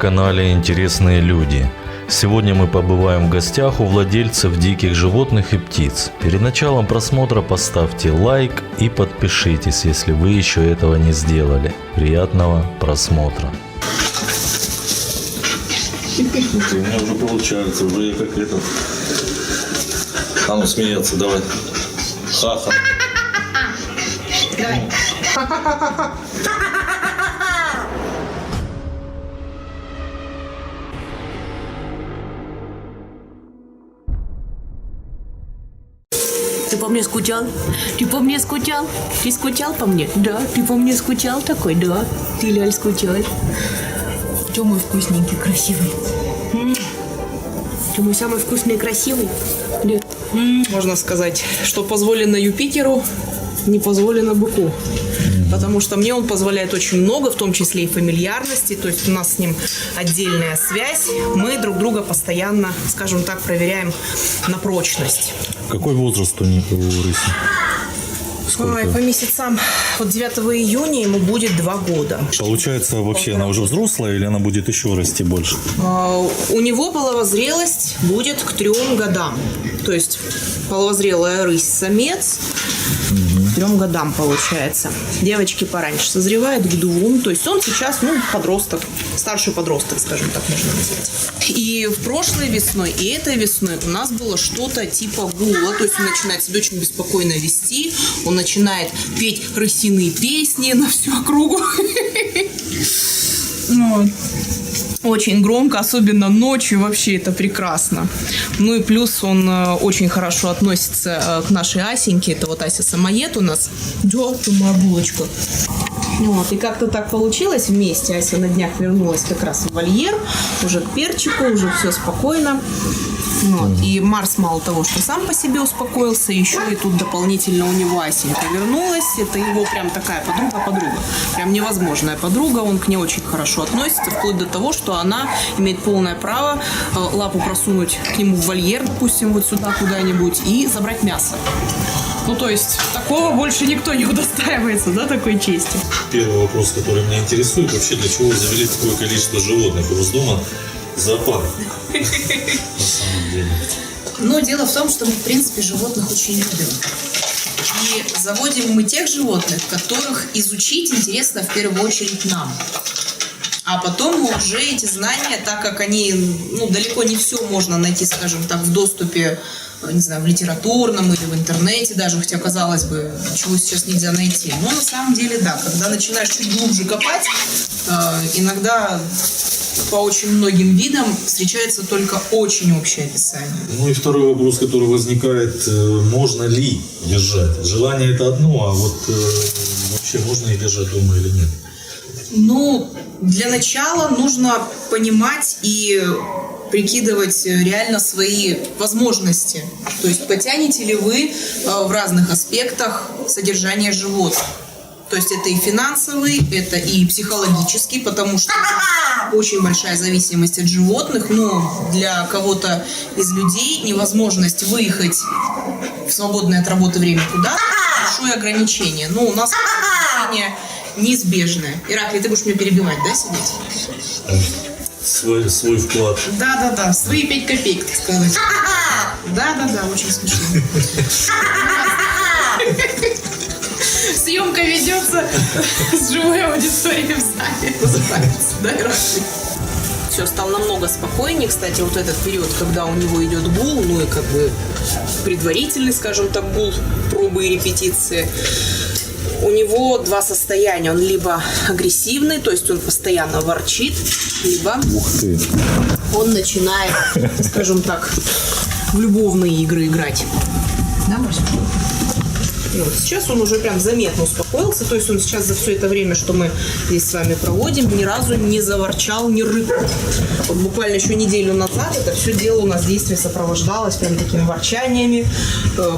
канале «Интересные люди». Сегодня мы побываем в гостях у владельцев диких животных и птиц. Перед началом просмотра поставьте лайк и подпишитесь, если вы еще этого не сделали. Приятного просмотра. У меня уже получается, уже я как это. А ну смеяться, давай. Ха-ха. Давай. Ты по мне скучал? Ты по мне скучал? Ты скучал по мне? Да. Ты по мне скучал такой? Да. Ты, Ляль, скучал? Ты мой вкусненький, красивый. Ты мой самый вкусный и красивый? Нет. Можно сказать, что позволено Юпитеру, не позволено быку. Потому что мне он позволяет очень много, в том числе и фамильярности. То есть у нас с ним отдельная связь. Мы друг друга постоянно, скажем так, проверяем на прочность. Какой возраст у них, у рыси? Ой, по месяцам, вот 9 июня ему будет 2 года. Получается, вообще она уже взрослая или она будет еще расти больше? У него половозрелость будет к 3 годам. То есть половозрелая рысь-самец к 3 годам получается. Девочки пораньше созревают к 2. То есть он сейчас, подросток, старший подросток, скажем так, можно назвать. И в прошлой весной, и этой весной у нас было что-то типа гула. То есть он начинает себя очень беспокойно вести. Он начинает петь рысиные песни на всю округу. Очень громко, особенно ночью, вообще это прекрасно. Ну и плюс он очень хорошо относится к нашей Асеньке. Это вот Ася Самоед у нас. Да, ты моя булочка. Вот, и как-то так получилось вместе. Ася на днях вернулась как раз в вольер, уже к перчику, уже все спокойно. Вот. И Марс мало того, что сам по себе успокоился, еще и тут дополнительно у него Асенька вернулась. Это его прям такая подруга. Прям невозможная подруга. Он к ней очень хорошо относится, вплоть до того, что она имеет полное право лапу просунуть к нему в вольер, допустим, вот сюда куда-нибудь, и забрать мясо. Ну, то есть, такого больше никто не удостаивается, да, такой чести. Первый вопрос, который меня интересует, вообще для чего вы завели такое количество животных у вас дома? Зоопарк. На самом деле. Но дело в том, что мы, в принципе, животных очень любим. И заводим мы тех животных, которых изучить интересно в первую очередь нам. А потом мы уже эти знания, так как они, далеко не все можно найти, скажем так, в доступе, не знаю, в литературном или в интернете даже, хотя, казалось бы, чего сейчас нельзя найти. Но на самом деле, да, когда начинаешь чуть глубже копать, иногда по очень многим видам встречается только очень общее описание. Ну и второй вопрос, который возникает, можно ли держать? Желание это одно, а вот вообще можно их держать дома или нет? Для начала нужно понимать и прикидывать реально свои возможности. То есть потянете ли вы в разных аспектах содержание животных. То есть это и финансовый, это и психологический, потому что очень большая зависимость от животных. Но для кого-то из людей невозможность выехать в свободное от работы время куда-то – большое ограничение. Но у нас ограничение неизбежное. Ираклий, ты будешь меня перебивать, да, сидеть? Свой вклад. Да, свои 5 копеек, так сказать. Да, очень смешно. Съемка ведется с живой аудиторией в зале, называется, да, Ираклий? Все, стал намного спокойнее. Кстати, вот этот период, когда у него идет гул, и как бы предварительный, скажем так, гул, пробы и репетиции, у него 2 состояния. Он либо агрессивный, то есть он постоянно ворчит, либо он начинает, скажем так, в любовные игры играть. Да, Марсюша? Вот. Сейчас он уже прям заметно успокоился, то есть он сейчас за все это время, что мы здесь с вами проводим, ни разу не заворчал, не рыкнул. Вот буквально еще неделю назад это все дело у нас действие сопровождалось прям такими ворчаниями,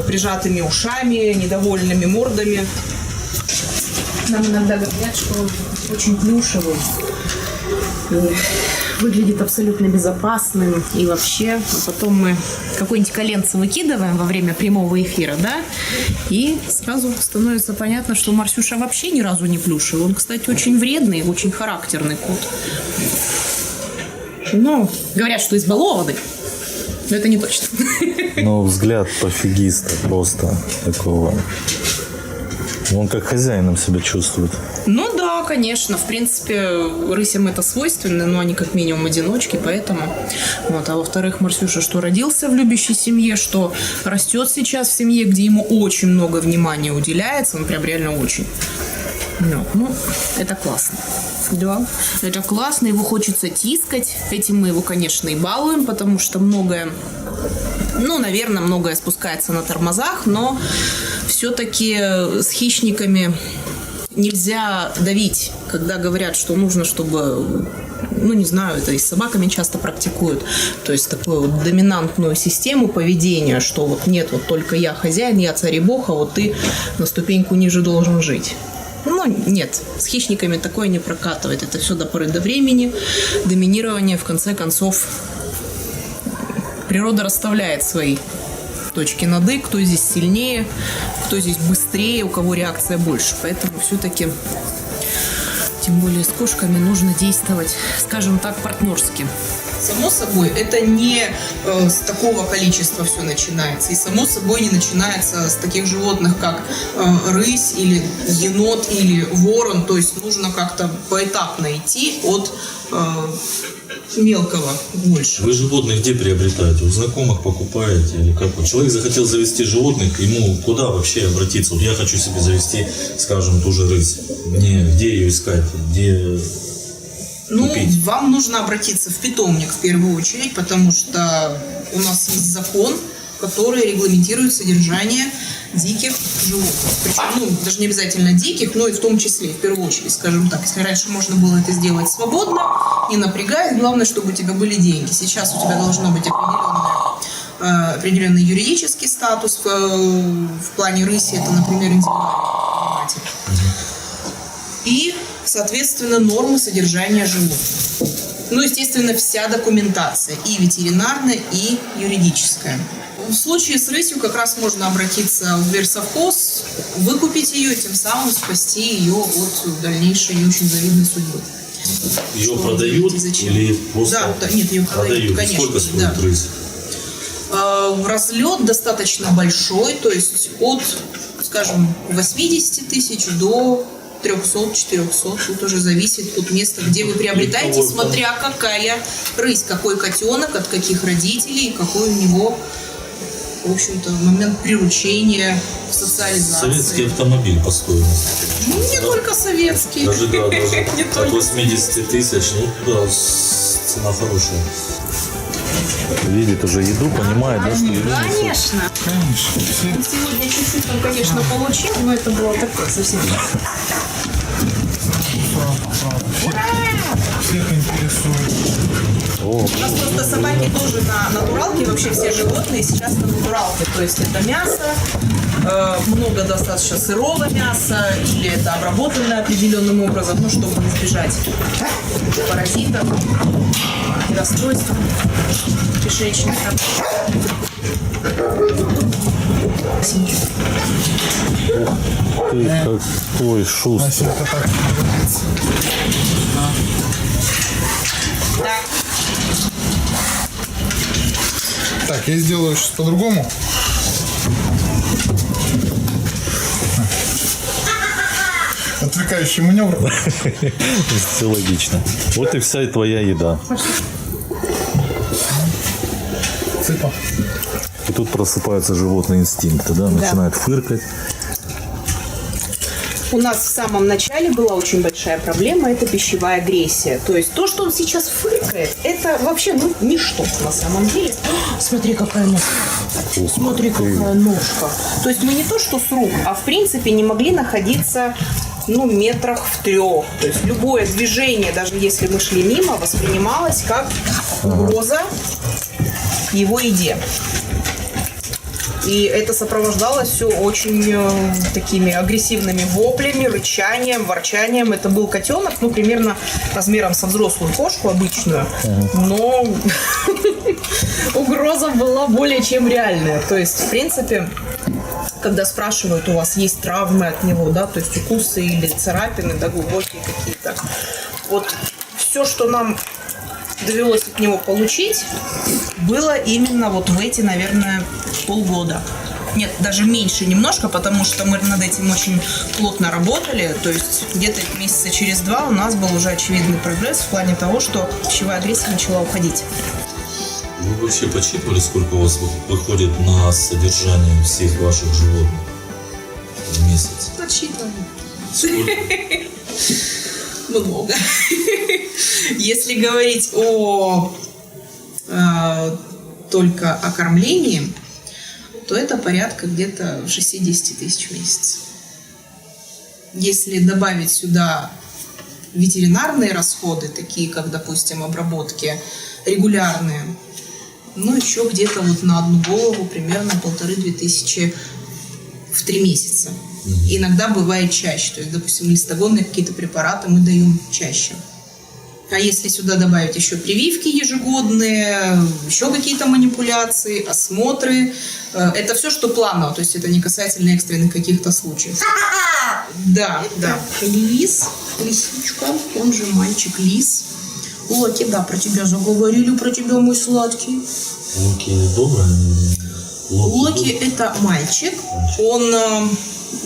прижатыми ушами, недовольными мордами. Нам иногда говорят, что очень плюшевый, выглядит абсолютно безопасным и вообще. А потом мы какое-нибудь коленце выкидываем во время прямого эфира, да, и сразу становится понятно, что Марсюша вообще ни разу не плюшевый. Он, кстати, очень вредный, очень характерный кот. Ну, говорят, что избалованный. Но это не точно. Но взгляд пофигиста просто такого. Он как хозяином себя чувствует. Ну да, конечно. В принципе, рысям это свойственно, но они как минимум одиночки, поэтому. Вот. А во-вторых, Марсюша, что родился в любящей семье, что растет сейчас в семье, где ему очень много внимания уделяется, он прям реально очень. Вот. Ну, это классно. Да, это классно, его хочется тискать. Этим мы его, конечно, и балуем, потому что многое, ну, наверное, многое спускается на тормозах, но все-таки с хищниками нельзя давить, когда говорят, что нужно, чтобы, ну, не знаю, это и с собаками часто практикуют, то есть такую вот доминантную систему поведения, что вот нет, вот только я хозяин, я царь и бог, а вот ты на ступеньку ниже должен жить. Ну, нет, с хищниками такое не прокатывает. Это все до поры до времени. Доминирование, в конце концов, природа расставляет свои точки над «и», кто здесь сильнее, кто здесь быстрее, у кого реакция больше. Поэтому все-таки, тем более с кошками, нужно действовать, скажем так, партнерски. Само собой, это не с такого количества все начинается. И само собой не начинается с таких животных, как рысь или енот или ворон. То есть нужно как-то поэтапно идти от мелкого больше. Вы животных где приобретаете? У знакомых покупаете или как? Вот человек захотел завести животных, ему куда вообще обратиться? Вот я хочу себе завести, скажем, ту же рысь. Мне где ее искать? Где... Ну, купить? вам нужно обратиться в питомник в первую очередь, потому что у нас есть закон, который регламентирует содержание диких животных. Причем, ну, даже не обязательно диких, но и в том числе, в первую очередь, скажем так. Если раньше можно было это сделать свободно, не напрягаясь, главное, чтобы у тебя были деньги. Сейчас у тебя должно быть определенный юридический статус. В плане рыси это, например, индивидуальный предприниматель. И, соответственно, нормы содержания животных. Ну, естественно, вся документация, и ветеринарная, и юридическая. В случае с рысью как раз можно обратиться в версовхоз, выкупить ее, тем самым спасти ее от дальнейшей не очень завидной судьбы. Ее Что продают или просто да, нет, ее продают, конечно. Сколько стоит рысь? Разлет достаточно большой, то есть от, скажем, 80 тысяч до 300-400. Тут уже зависит от места, где вы приобретаете, смотря какая рысь, какой котенок, от каких родителей, какой у него, в общем-то, момент приручения, социализации. Советский автомобиль по стоимости. Ну, не только советский. Даже, да, даже Не от только. 80 тысяч, ну да, цена хорошая. Видит уже еду, понимает, да, что еду несут. Конечно. Сегодня чуть-чуть он, конечно, получил, но это было такое совсем. Всех интересует. У нас просто собаки тоже на натуралке, вообще все животные сейчас на натуралке. То есть это мясо, много достаточно сырого мяса, или это обработанное определенным образом, ну, чтобы избежать паразитов и расстройств кишечника. Ты какой шустрый. Если это так говорится. Так, я сделаю сейчас по-другому. Отвлекающий маневр. Все логично. Вот и вся и твоя еда. Цыпа. И тут просыпаются животные инстинкты, да? Начинают фыркать. У нас в самом начале была очень большая проблема, это пищевая агрессия. То есть то, что он сейчас фыркает, это вообще, ну, ничто на самом деле. Смотри, какая ножка. Смотри, какая ножка. То есть мы не то, что с рук, а в принципе не могли находиться, ну, метрах в 3. То есть любое движение, даже если мы шли мимо, воспринималось как угроза его еде. И это сопровождалось все очень такими агрессивными воплями, рычанием, ворчанием. Это был котенок, ну, примерно размером со взрослую кошку обычную. Но угроза была более чем реальная. То есть, в принципе, когда спрашивают, у вас есть травмы от него, да, то есть укусы или царапины, да, глубокие какие-то. Вот все, что нам довелось от него получить, было именно вот в эти, наверное, полгода. Нет, даже меньше немножко, потому что мы над этим очень плотно работали. То есть где-то месяца через 2 у нас был уже очевидный прогресс в плане того, что пищевая агрессия начала уходить. Вы вообще подсчитывали, сколько у вас выходит на содержание всех ваших животных в месяц? Подсчитываем. Сколько? Много. Если говорить только о кормлении, то это порядка где-то 60 тысяч в месяц. Если добавить сюда ветеринарные расходы, такие как, допустим, обработки регулярные, ну, еще где-то вот на одну голову примерно 1500-2000 в 3 месяца. Иногда бывает чаще. То есть, допустим, листогонные какие-то препараты мы даем чаще. А если сюда добавить еще прививки ежегодные, еще какие-то манипуляции, осмотры, это все, что планово, то есть это не касательно экстренных каких-то случаев. Да, да. Лис, лисичка, он же мальчик Лис. Локи, да, про тебя заговорили, про тебя, мой сладкий. Локи добрые? Локи это мальчик, он...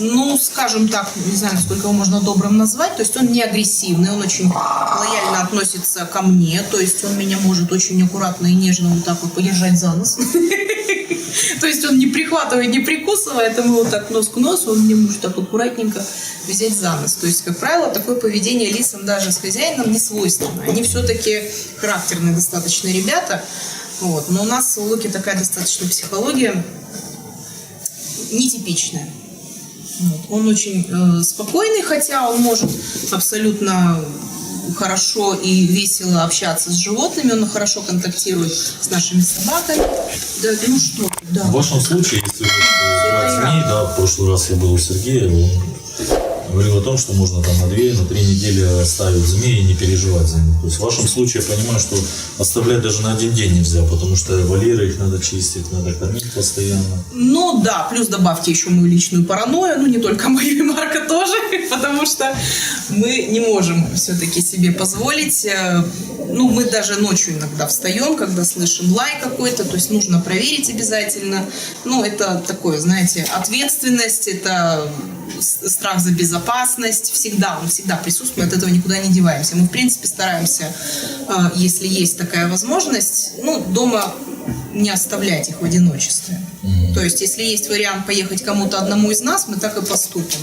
Ну, скажем так, не знаю, насколько его можно добрым назвать. То есть он не агрессивный, он очень лояльно относится ко мне. То есть он меня может очень аккуратно и нежно вот так вот подержать за нос. То есть он не прихватывает, не прикусывает, а мы вот так нос к носу, он мне может так аккуратненько взять за нос. То есть, как правило, такое поведение лисам даже с хозяином не свойственно. Они все-таки характерные достаточно ребята. Вот. Но у нас у Локи такая достаточно психология нетипичная. Вот. Он очень спокойный, хотя он может абсолютно хорошо и весело общаться с животными, он хорошо контактирует с нашими собаками. Да, ну что, да. В вашем случае, если брать змей, да, в прошлый раз я был у Сергея, он говорил о том, что можно там на 2-3 недели оставить змеи и не переживать за них. То есть в вашем случае я понимаю, что оставлять даже на 1 день нельзя, потому что вольеры их надо чистить, надо кормить постоянно. Ну да, плюс добавьте еще мою личную паранойю, ну не только мою, и Марка тоже, потому что мы не можем все-таки себе позволить, ну мы даже ночью иногда встаем, когда слышим лай какой-то, то есть нужно проверить обязательно. Ну это такое, знаете, ответственность, это страх за безопасность, всегда, он всегда присутствует, от этого никуда не деваемся. Мы, в принципе, стараемся, если есть такая возможность, ну, дома не оставлять их в одиночестве. То есть, если есть вариант поехать кому-то одному из нас, мы так и поступим.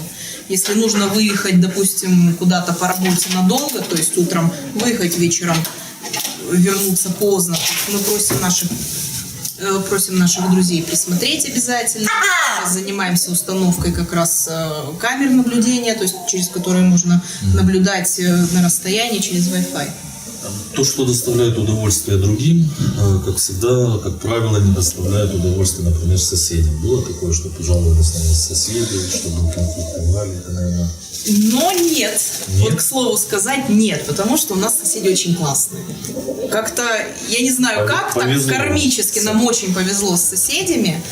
Если нужно выехать, допустим, куда-то по работе надолго, то есть утром выехать, вечером вернуться поздно, мы просим наших друзей присмотреть обязательно. Сейчас занимаемся установкой как раз камер наблюдения, то есть через которые можно наблюдать на расстоянии через Wi-Fi. То, что доставляет удовольствие другим, как всегда, как правило, не доставляет удовольствие, например, соседям. Было такое, что пожаловались на вас соседи, что был конфликт и далее, это, наверное... Но нет. Вот к слову сказать, нет, потому что у нас соседи очень классные. Как-то, я не знаю как, так кармически нам очень повезло с соседями.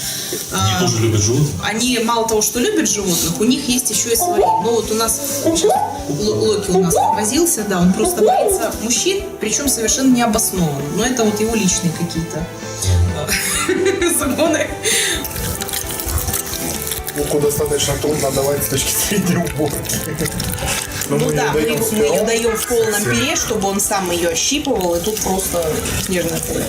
Они тоже любят животных? Они мало того, что любят животных, у них есть еще и свои. Ну вот у нас, сейчас Локи у нас возился, да, он просто боится мужчин, причем совершенно необоснованно. Но это вот его личные какие-то законы. Луку достаточно трудно давать с точки зрения уборки. Но Ну да, мы ее спером. даем в полном пюре, чтобы он сам ее ощипывал, и тут просто снежное пюре.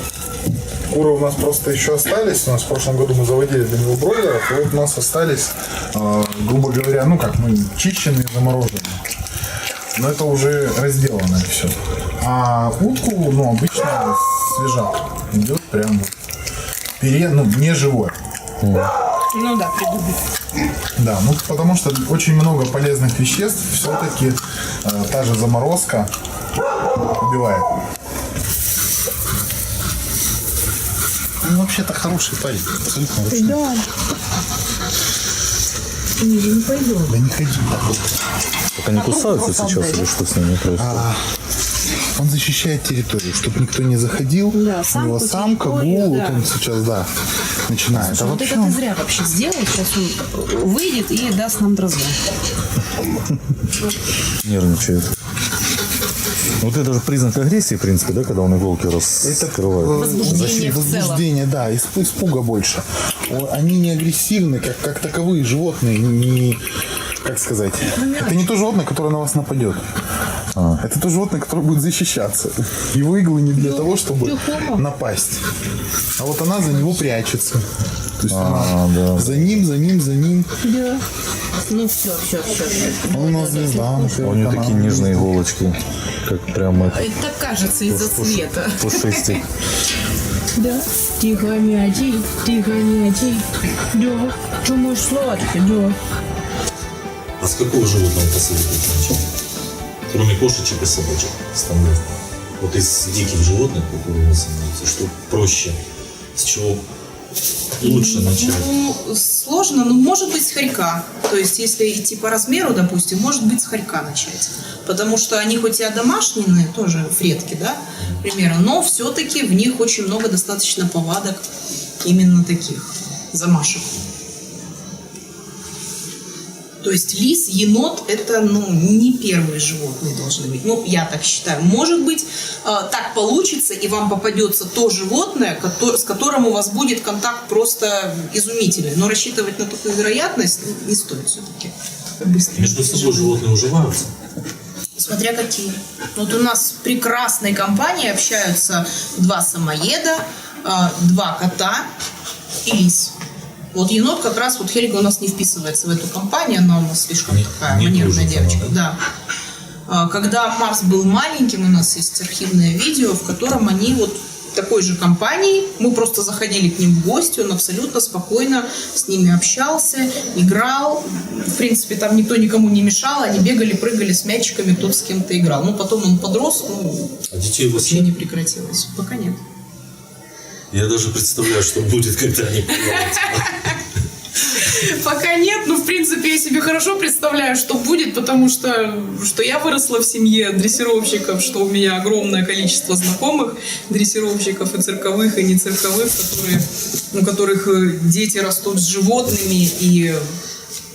Куры у нас просто еще остались. У нас в прошлом году мы заводили для него бройлеров, и вот у нас остались, грубо говоря, ну как, мы чищенные, замороженные. Но это уже разделанное все. А утку, ну, обычно свежак идет прям вот пюре, ну, не живое. Ну да, придумай. Да, ну потому что очень много полезных веществ все-таки та же заморозка убивает. Ну, вообще-то хороший парень, абсолютно хороший. Да. Не пойдем. Да не ходи. Так они кусаются сейчас или что с ними происходит? Он защищает территорию, чтобы никто не заходил. Да, у него самку, самка, территорию, гул, да. вот он сейчас, да, начинает. Слушай, А вот вообще это ты он- зря вообще сделал. Сейчас он выйдет и даст нам дроздов. Нервничает. Вот это же признак агрессии, в принципе, да, когда он иголки раскрывает. Возбуждение в целом. Возбуждение, да, испуга больше. Они не агрессивны, как таковые животные, не, как сказать, это не то животное, которое на вас нападет. Это то животное, которое будет защищаться. Его иглы не для того, чтобы напасть. А вот она за него прячется. То есть она за ним. Да. Ну все. Он у нас звезда. У нее такие нежные иголочки, как прямо Это кажется из-за цвета. пушистик. Да. Тихо, мячик. Да. Думаешь, сладкий, да. А с какого животного посоветуете начать? Кроме кошечек и собачек стандартно. Вот из диких животных, которые вы занимаетесь, что проще, с чего лучше начать? Ну, сложно, но может быть с хорька. То есть, если идти по размеру, допустим, может быть с хорька начать. Потому что они хоть и одомашненные, тоже фретки, да, к примеру, но все-таки в них очень много достаточно повадок именно таких замашек. То есть лис, енот – это не первые животные должны быть. Ну, я так считаю. Может быть, так получится, и вам попадется то животное, с которым у вас будет контакт просто изумительный. Но рассчитывать на такую вероятность не стоит все-таки. Между собой животные уживаются? Смотря какие. Вот у нас в прекрасной компании общаются 2 самоеда, 2 кота и лис. Вот енот как раз, вот Хельга у нас не вписывается в эту компанию, она у нас слишком такая не манерная дружит девочка. она, Да. Когда Марс был маленьким, у нас есть архивное видео, в котором они вот в такой же компании, мы просто заходили к ним в гости, он абсолютно спокойно с ними общался, играл. В принципе, там никто никому не мешал, они бегали, прыгали с мячиками, кто-то с кем-то играл. Ну, потом он подрос, А детей у вас вообще нет? не прекратилось. Пока нет. Я даже представляю, что будет, когда они появятся. Пока нет, но в принципе я себе хорошо представляю, что будет, потому что я выросла в семье дрессировщиков, что у меня огромное количество знакомых дрессировщиков и цирковых, и не цирковых, у которых дети растут с животными, и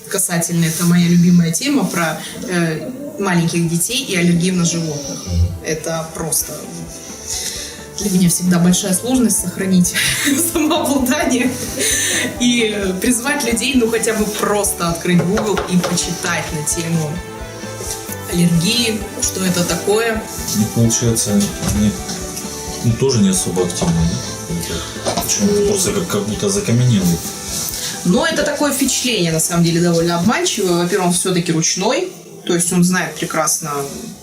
касательно, это моя любимая тема про маленьких детей и аллергию на животных. Это просто... Для меня всегда большая сложность сохранить самообладание и призвать людей, хотя бы просто открыть Google и почитать на тему аллергии, что это такое. Ну, получается, они тоже не особо активны, да? Почему-то просто как будто закаменелый. Но это такое впечатление, на самом деле, довольно обманчивое. Во-первых, он все-таки ручной, то есть он знает прекрасно,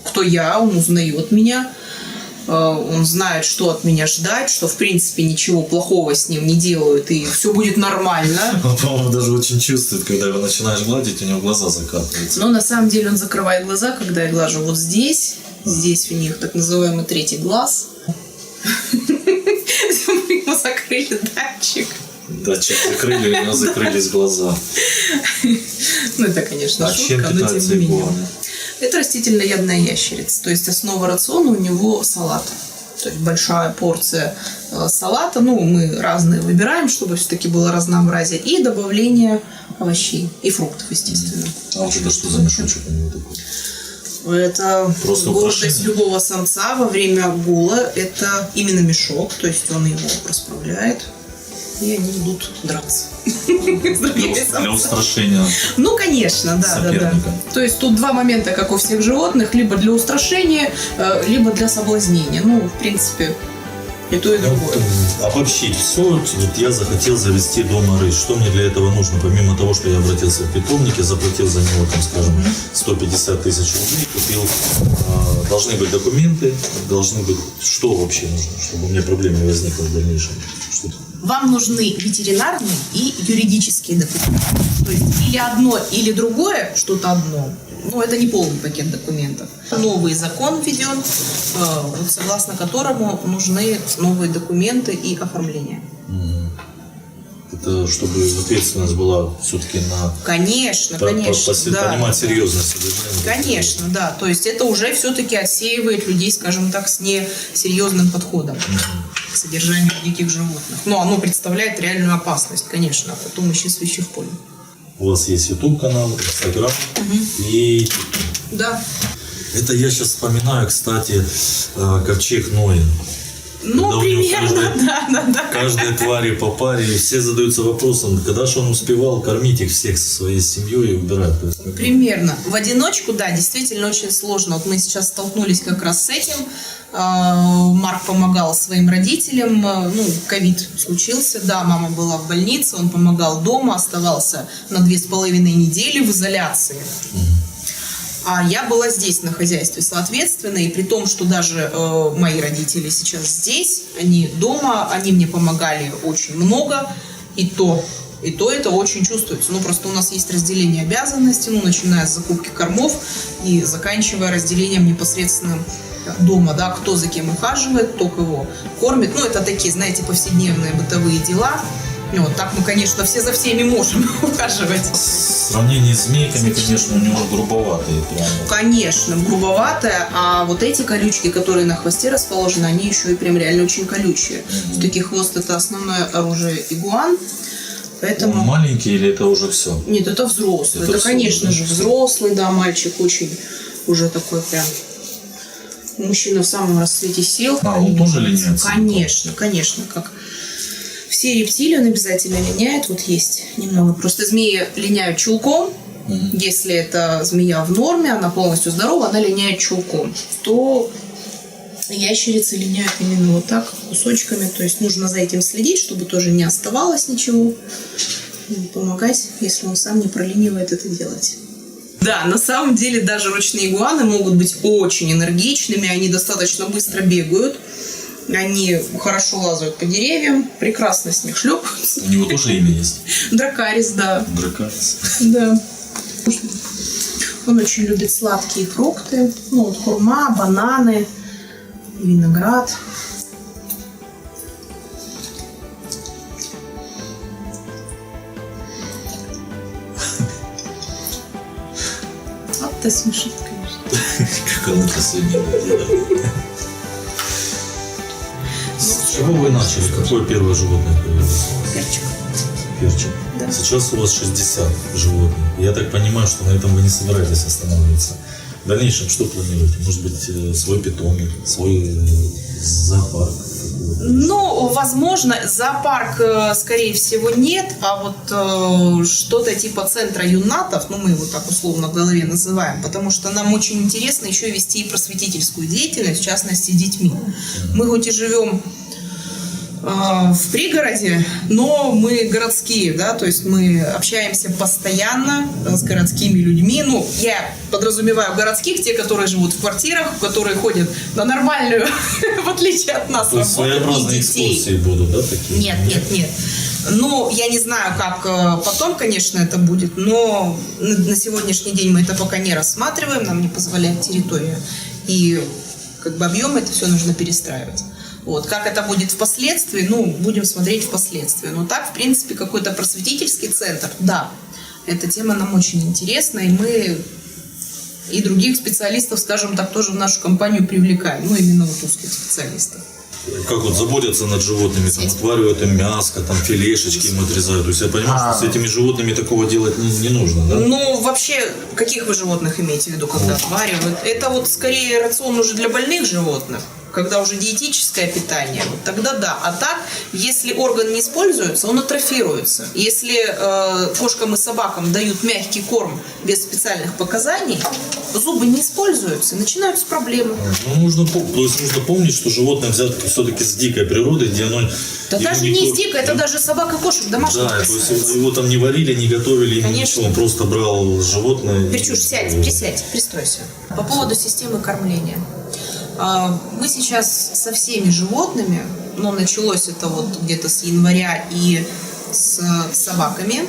кто я, он узнает меня. Он знает, что от меня ждать, что, в принципе, ничего плохого с ним не делают, и все будет нормально. Он, по-моему, даже очень чувствует, когда его начинаешь гладить, у него глаза закатываются. Но на самом деле он закрывает глаза, когда я глажу вот здесь. Здесь у них так называемый 3-й глаз. Мы ему закрыли датчик. Датчик закрыли, у него закрылись глаза. Ну, это, конечно, А чем шутка, но тем питается не менее. игуана? Это растительноядная ящерица. То есть основа рациона у него салат. То есть большая порция салата. Мы разные выбираем, чтобы все-таки было разнообразие. И добавление овощей и фруктов, естественно. А вот это что за мешочек у него такой? Это Просто гордость украшение. любого самца во время гула. Это именно мешок. То есть он его расправляет. И они идут драться. Для устрашения. Ну, конечно, да. Соперника. То есть тут 2 момента, как у всех животных, либо для устрашения, либо для соблазнения. В принципе, и то, и другое. Обобщить все, вот я захотел завести дома рысь. Что мне для этого нужно? Помимо того, что я обратился в питомник, я заплатил за него, 150 тысяч рублей, купил. Должны быть документы, должны быть... Что вообще нужно, чтобы у меня проблем не возникло в дальнейшем? Что-то. Вам нужны ветеринарные и юридические документы. То есть или одно, или другое, что-то одно. Это не полный пакет документов. Новый закон введен, согласно которому нужны новые документы и оформление. Это чтобы ответственность была все-таки на... Конечно, конечно. Да. Понимать серьезность содержания. Конечно, да. То есть это уже все-таки отсеивает людей, скажем так, с несерьезным подходом к содержанию диких животных. Но оно представляет реальную опасность, конечно. А потом ищи свечи в поле. У вас есть YouTube канал, Instagram и... Да. Это я сейчас вспоминаю, кстати, ковчег Ноя. Ну, Когда у него примерно, да. Каждой твари по паре, и все задаются вопросом, когда же он успевал кормить их всех со своей семьей и убирать. То есть, Примерно. В одиночку, да, действительно очень сложно. Вот мы сейчас столкнулись как раз с этим. Марк помогал своим родителям. Ну, ковид случился, да, мама была в больнице, он помогал дома, оставался на 2,5 недели в изоляции. А я была здесь на хозяйстве, соответственно, и при том, что даже мои родители сейчас здесь, они дома, они мне помогали очень много, и то это очень чувствуется. Ну, просто у нас есть разделение обязанностей, ну, начиная с закупки кормов и заканчивая разделением непосредственно дома, да, кто за кем ухаживает, кто кого кормит. Ну, это такие, знаете, повседневные бытовые дела. Вот, так мы, конечно, все за всеми можем ухаживать. в сравнении с змейками, конечно, у него грубоватые прямо. Конечно, грубоватая, а вот эти колючки, которые на хвосте расположены, они еще и прям реально очень колючие. Все-таки хвост — это основное оружие игуан. Поэтому... Он маленький или это уже все? Нет, это взрослый. Это, все, конечно да? же, взрослый, да, мальчик очень уже такой прям мужчина в самом расцвете сил. А, он тоже линяется? Конечно, конечно, как все рептилии, он обязательно линяет. Вот есть немного. Просто змеи линяют чулком. Если это змея в норме, она полностью здорова, она линяет чулком. То ящерицы линяют именно вот так, кусочками. То есть нужно за этим следить, чтобы тоже не оставалось ничего. Помогать, если он сам не пролинивает, это делать. Да, на самом деле даже ручные игуаны могут быть очень энергичными. Они достаточно быстро бегают. Они хорошо лазают по деревьям, прекрасно с них шлепаются. У него тоже имя есть? Дракарис, да. Дракарис. Да. Он очень любит сладкие фрукты. Ну, вот хурма, бананы, виноград. Вот ты смешит, конечно. Как она красивая. С чего вы начали? Какое первое животное появилось? Перчик. Перчик. Да. Сейчас у вас 60 животных. Я так понимаю, что на этом вы не собираетесь останавливаться. В дальнейшем что планируете? Может быть, свой питомник, свой зоопарк? Ну, возможно, зоопарк, скорее всего, нет, а вот что-то типа центра юнатов, ну, мы его так условно в голове называем, потому что нам очень интересно еще вести и просветительскую деятельность, в частности, с детьми. Мы хоть и живем в пригороде, но мы городские, да, то есть мы общаемся постоянно с городскими людьми. Ну, я подразумеваю городских, те, которые живут в квартирах, которые ходят на нормальную, в отличие от нас, То есть своеобразные экскурсии будут, да, такие? Нет. Ну, я не знаю, как потом, конечно, это будет, но на сегодняшний день мы это пока не рассматриваем, нам не позволяет территория. И как бы объем это все нужно перестраивать. Вот. Как это будет впоследствии, ну, будем смотреть впоследствии. Но так, в принципе, какой-то просветительский центр, да, эта тема нам очень интересна, и мы и других специалистов, скажем так, тоже в нашу компанию привлекаем, ну, именно вот узких специалистов. Как вот заботятся над животными, там, отваривают им мяско, там, филешечки им отрезают. То есть я понимаю, что с этими животными такого делать не нужно, да? Ну, вообще, каких вы животных имеете в виду, когда отваривают? Это вот скорее рацион уже для больных животных. Когда уже диетическое питание, вот тогда да. А так, если орган не используется, он атрофируется. Если кошкам и собакам дают мягкий корм без специальных показаний, зубы не используются, и начинаются проблемы. Ну, нужно помнить, что животное взято все-таки с дикой природы, где оно... Да даже не из дикой, это даже собака-кошек домашних. Да, то есть его там не варили, не готовили, ничего, он просто брал животное. Перчуш, сядь, присядь, пристройся. По поводу системы кормления. Мы сейчас со всеми животными, но началось это вот где-то с января и с собаками,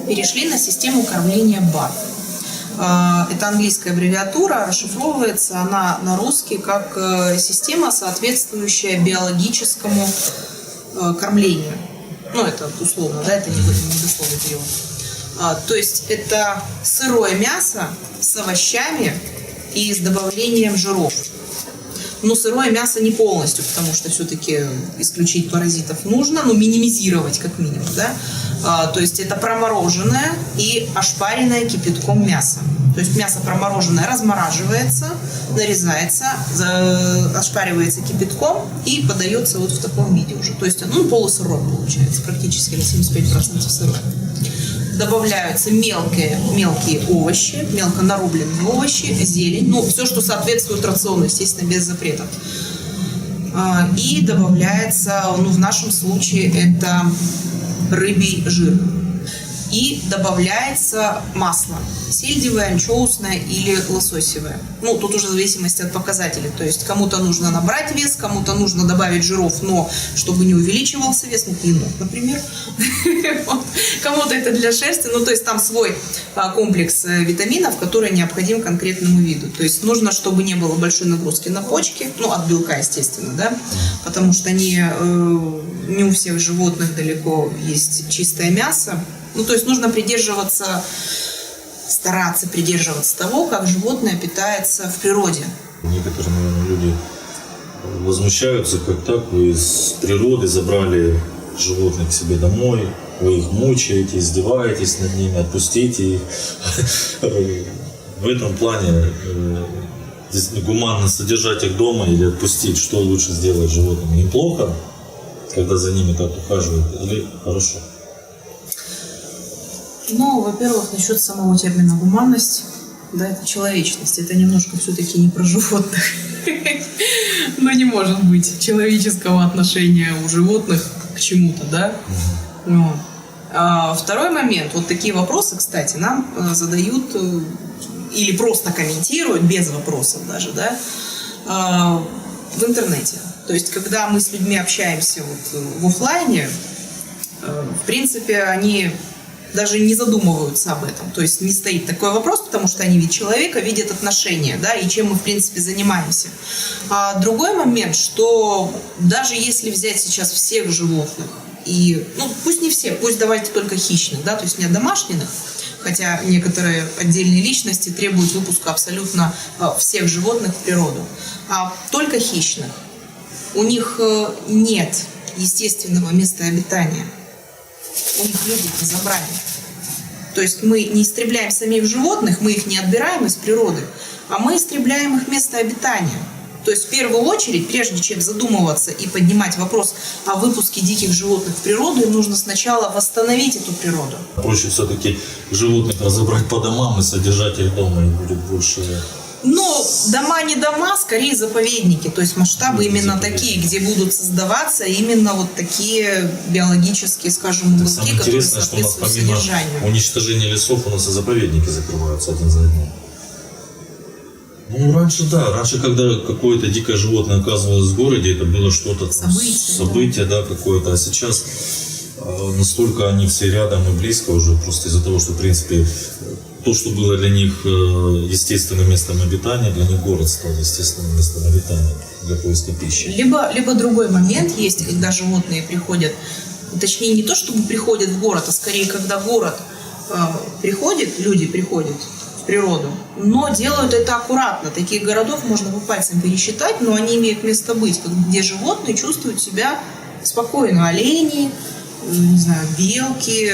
перешли на систему кормления BARF. Это английская аббревиатура, расшифровывается она на русский как система, соответствующая биологическому кормлению. Ну, это условно, да, это не дословный перевод. То есть это сырое мясо с овощами и с добавлением жиров. Но сырое мясо не полностью, потому что все-таки исключить паразитов нужно, ну, минимизировать как минимум, да. То есть это промороженное и ошпаренное кипятком мясо. То есть мясо промороженное размораживается, нарезается, ошпаривается кипятком и подается вот в таком виде уже. То есть полусырое получается, практически на 75% сырое. Добавляются мелкие овощи, мелко нарубленные овощи, зелень, все, что соответствует рациону, естественно, без запретов. И добавляется, в нашем случае это рыбий жир. И добавляется масло. Сельдевое, анчоусное или лососевое. Тут уже в зависимости от показателей. То есть кому-то нужно набрать вес, кому-то нужно добавить жиров, но чтобы не увеличивался вес, енот, например. Кому-то это для шерсти. То есть там свой комплекс витаминов, который необходим конкретному виду. То есть нужно, чтобы не было большой нагрузки на почки, от белка, естественно, да, потому что не у всех животных далеко есть чистое мясо. То есть нужно стараться придерживаться того, как животное питается в природе. Некоторые, наверное, люди возмущаются, как так вы из природы забрали животных к себе домой, вы их мучаете, издеваетесь над ними, отпустите их. В этом плане гуманно содержать их дома или отпустить, что лучше сделать животным? Им плохо, когда за ними так ухаживают, или хорошо? Во-первых, насчет самого термина гуманность, да, это человечность, это немножко все-таки не про животных. Не может быть человеческого отношения у животных к чему-то, да? Второй момент, такие вопросы, кстати, нам задают или просто комментируют, без вопросов даже, да, в интернете. То есть, когда мы с людьми общаемся в офлайне, в принципе, они даже не задумываются об этом. То есть не стоит такой вопрос, потому что они видят человека, видят отношения, да, и чем мы, в принципе, занимаемся. А другой момент, что даже если взять сейчас всех животных, и, пусть не все, пусть давайте только хищных, да, то есть не домашних, хотя некоторые отдельные личности требуют выпуска абсолютно всех животных в природу, а только хищных. У них нет естественного места обитания. У них люди забрали. То есть мы не истребляем самих животных, мы их не отбираем из природы, а мы истребляем их место обитания. То есть в первую очередь, прежде чем задумываться и поднимать вопрос о выпуске диких животных в природу, им нужно сначала восстановить эту природу. Проще все-таки животных разобрать по домам и содержать их дома, и будет больше... Дома не дома, скорее заповедники. То есть масштабы именно такие, где будут создаваться именно такие биологические, скажем, уголки, которые соответствуют содержанию. Уничтожения лесов у нас и заповедники закрываются один за одним. Раньше, когда какое-то дикое животное оказывалось в городе, это было что-то, событие, да, какое-то, а сейчас настолько они все рядом и близко уже, просто из-за того, что, в принципе, то, что было для них естественным местом обитания, для них город стал естественным местом обитания для поиска пищи. Либо другой момент есть, когда животные приходят, точнее не то, чтобы приходят в город, а скорее, когда город приходит, люди приходят в природу, но делают это аккуратно. Таких городов можно по пальцам пересчитать, но они имеют место быть, где животные чувствуют себя спокойно. Олени, не знаю, белки,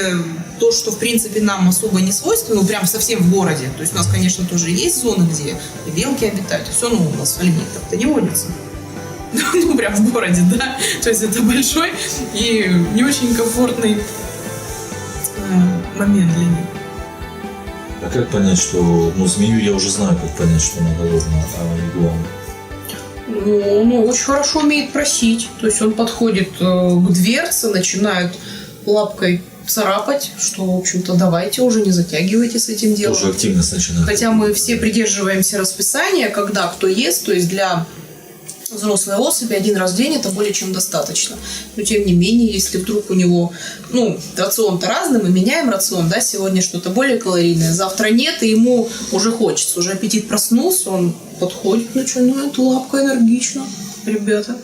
то, что, в принципе, нам особо не свойственно, прям совсем в городе. То есть у нас, конечно, тоже есть зоны, где белки обитают. Все, у нас оленей так-то не водится. Прям в городе, да. То есть это большой и не очень комфортный момент для них. А как понять, что... змею я уже знаю, как понять, что она голодна, а игуану? Очень хорошо умеет просить. То есть он подходит к дверце, начинает лапкой царапать, что, в общем-то, давайте уже, не затягивайте с этим делом. Тоже активность начинает. Хотя мы все придерживаемся расписания, когда кто ест, то есть для взрослой особи один раз в день это более чем достаточно. Но, тем не менее, если вдруг у него, рацион-то разный, мы меняем рацион, да, сегодня что-то более калорийное, завтра нет, и ему уже хочется, уже аппетит проснулся, он подходит, начинает лапкой энергично, ребята.